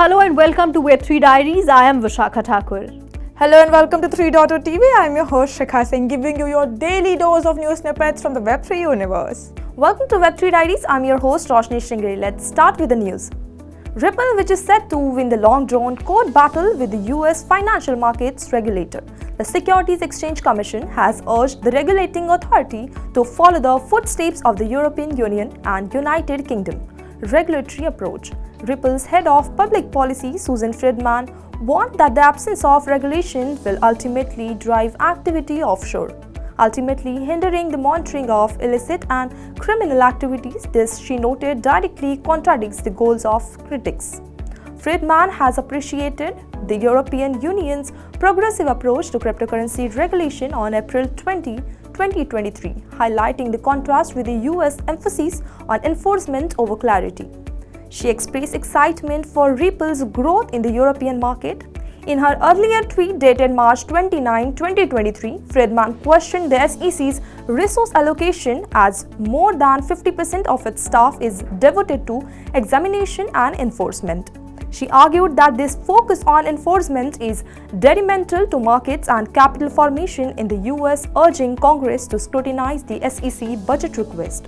Hello and welcome to Web3 Diaries. I am Vishakha Thakur. Hello and welcome to 3.0 TV. I'm your host Shikha Singh, giving you your daily dose of news snippets from the Web3 universe. Welcome to Web3 Diaries. I'm your host Roshni Shingri. Let's start with the news. Ripple, which is set to win the long-drawn court battle with the US financial markets regulator. The Securities Exchange Commission has urged the regulating authority to follow the footsteps of the European Union and United Kingdom regulatory approach. Ripple's head of public policy, Susan Friedman, warned that the absence of regulation will ultimately drive activity offshore, ultimately hindering the monitoring of illicit and criminal activities. This, she noted, directly contradicts the goals of critics. Friedman has appreciated the European Union's progressive approach to cryptocurrency regulation on April 20, 2023, highlighting the contrast with the US emphasis on enforcement over clarity. She expressed excitement for Ripple's growth in the European market. In her earlier tweet dated March 29, 2023, Friedman questioned the SEC's resource allocation as more than 50% of its staff is devoted to examination and enforcement. She argued that this focus on enforcement is detrimental to markets and capital formation in the US, urging Congress to scrutinize the SEC budget request.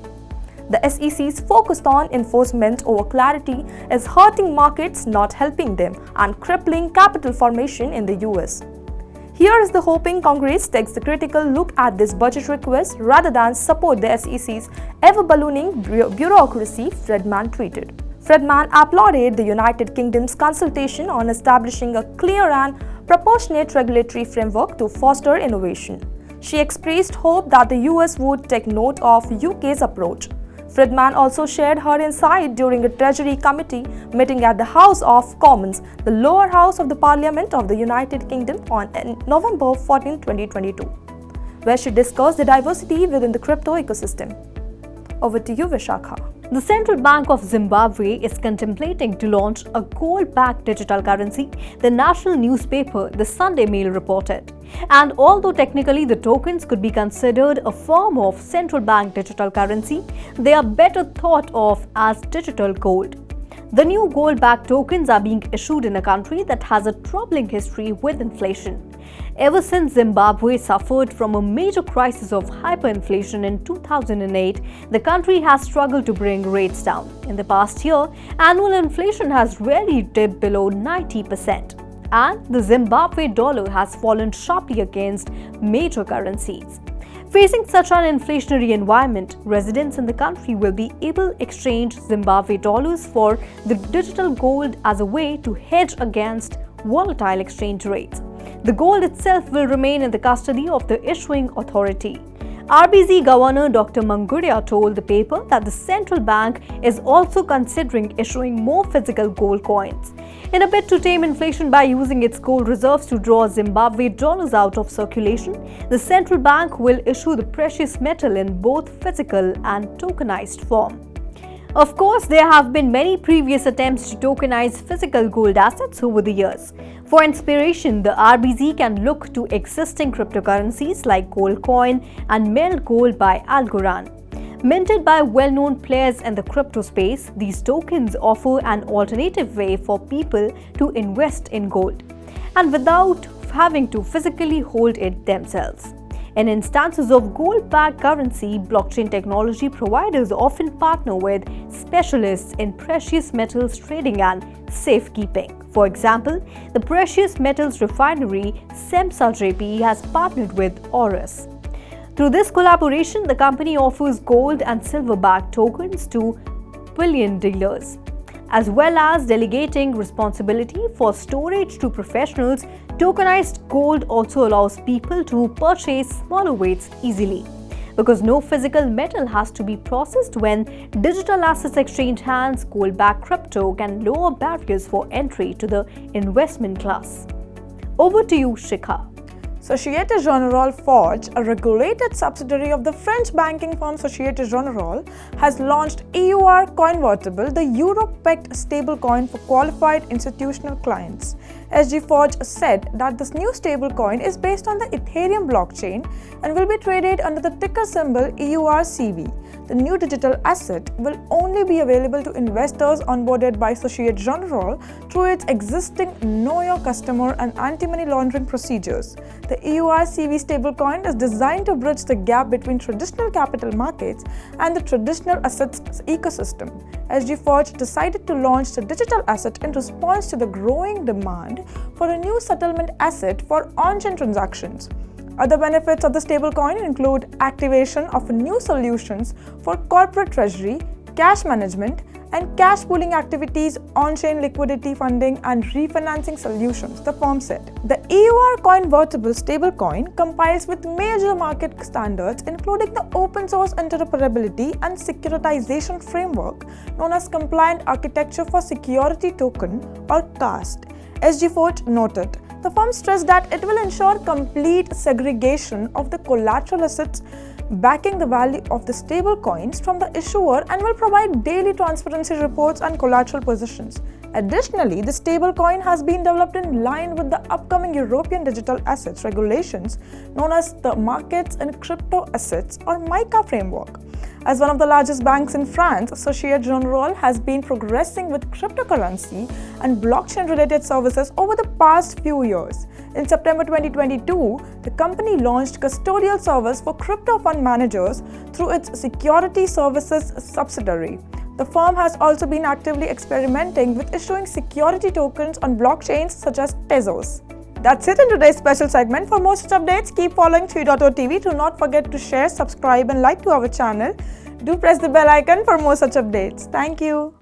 The SEC's focus on enforcement over clarity is hurting markets, not helping them, and crippling capital formation in the US. Here is the hoping Congress takes the critical look at this budget request rather than support the SEC's ever-ballooning bureaucracy, Friedman tweeted. Friedman applauded the United Kingdom's consultation on establishing a clear and proportionate regulatory framework to foster innovation. She expressed hope that the US would take note of UK's approach. Friedman also shared her insight during a Treasury Committee meeting at the House of Commons, the lower house of the Parliament of the United Kingdom, on November 14, 2022, where she discussed the diversity within the crypto ecosystem. Over to you, Vishakha. The Central Bank of Zimbabwe is contemplating to launch a gold-backed digital currency, the national newspaper The Sunday Mail reported. And although technically the tokens could be considered a form of central bank digital currency, they are better thought of as digital gold. The new gold-backed tokens are being issued in a country that has a troubling history with inflation. Ever since Zimbabwe suffered from a major crisis of hyperinflation in 2008, the country has struggled to bring rates down. In the past year, annual inflation has rarely dipped below 90%, and the Zimbabwe dollar has fallen sharply against major currencies. Facing such an inflationary environment, residents in the country will be able to exchange Zimbabwe dollars for the digital gold as a way to hedge against volatile exchange rates. The gold itself will remain in the custody of the issuing authority. RBZ Governor Dr. Manguria told the paper that the central bank is also considering issuing more physical gold coins in a bid to tame inflation by using its gold reserves to draw Zimbabwe dollars out of circulation. The central bank will issue the precious metal in both physical and tokenized form. Of course, there have been many previous attempts to tokenize physical gold assets over the years. For inspiration, the RBZ can look to existing cryptocurrencies like Goldcoin and Melt Gold by Algorand. Minted by well-known players in the crypto space, these tokens offer an alternative way for people to invest in gold, and without having to physically hold it themselves. In instances of gold-backed currency, blockchain technology providers often partner with specialists in precious metals trading and safekeeping. For example, the precious metals refinery Semsa JP has partnered with Aurus. Through this collaboration, the company offers gold and silver-backed tokens to bullion dealers, as well as delegating responsibility for storage to professionals. Tokenized gold also allows people to purchase smaller weights easily, because no physical metal has to be processed. When digital assets exchange hands, gold-backed crypto can lower barriers for entry to the investment class. Over to you, Shikha. Societe Generale Forge, a regulated subsidiary of the French banking firm Societe Generale, has launched EUR Convertible, the euro-pegged stablecoin for qualified institutional clients. SG Forge said that this new stablecoin is based on the Ethereum blockchain and will be traded under the ticker symbol EURCV. The new digital asset will only be available to investors onboarded by Societe Generale through its existing Know Your Customer and anti-money laundering procedures. The EUR-CV stablecoin is designed to bridge the gap between traditional capital markets and the traditional assets ecosystem. SG Forge decided to launch the digital asset in response to the growing demand for a new settlement asset for on-chain transactions. Other benefits of the stablecoin include activation of new solutions for corporate treasury, cash management, and cash pooling activities, on-chain liquidity funding, and refinancing solutions, the firm said. The EUR convertible stablecoin complies with major market standards, including the open source interoperability and securitization framework known as Compliant Architecture for Security Token or CAST. SG Forge noted. The firm stressed that it will ensure complete segregation of the collateral assets backing the value of the stable coins from the issuer and will provide daily transparency reports and collateral positions. Additionally, the stablecoin has been developed in line with the upcoming European digital assets regulations known as the Markets in Crypto Assets or MiCA framework. As one of the largest banks in France, Societe Generale has been progressing with cryptocurrency and blockchain-related services over the past few years. In September 2022, the company launched custodial service for crypto fund managers through its Security Services subsidiary. The firm has also been actively experimenting with issuing security tokens on blockchains such as Tezos. That's it in today's special segment. For more such updates, keep following 3.0 TV. Do not forget to share, subscribe and like to our channel. Do press the bell icon for more such updates. Thank you.